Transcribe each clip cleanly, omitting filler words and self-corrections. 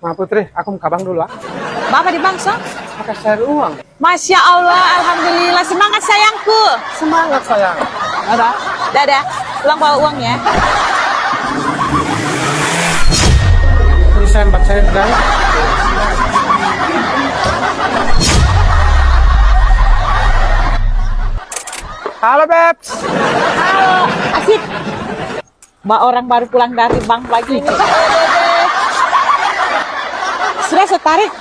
Ma Putri, aku mau kabang dulu ah. Bapak di bangsa? Pakai cair uang. Masya Allah, alhamdulillah, semangat sayangku. Semangat sayang. Ada? Dadah, pulang bawa uang ya. Ini saya mbak cair guys. Halo Bebs. Halo, asik. Mbak orang baru pulang dari bank lagi. Sudah setarik?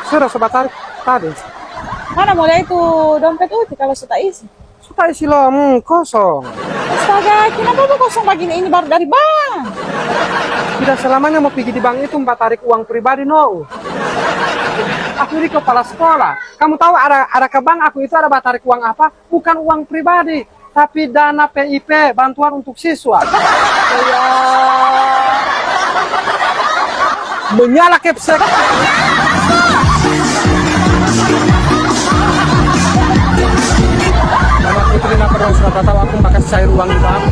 Sudah sobat tarik tadi. Mana mulai itu dompet uti kalau sudah isi? Sudah isi loh, kosong. Astaga, kenapa mau kosong begini? Ini baru dari bank. Tidak selamanya mau pergi di bank itu mbak tarik uang pribadi no. Aku ini kepala sekolah. Kamu tahu ada ke bank aku itu ada tarik uang apa? Bukan uang pribadi, tapi dana PIP, bantuan untuk siswa. Ya. Menyala kepsek. Mama Putri nak pernah sudah tahu aku pakai cair uang di bank.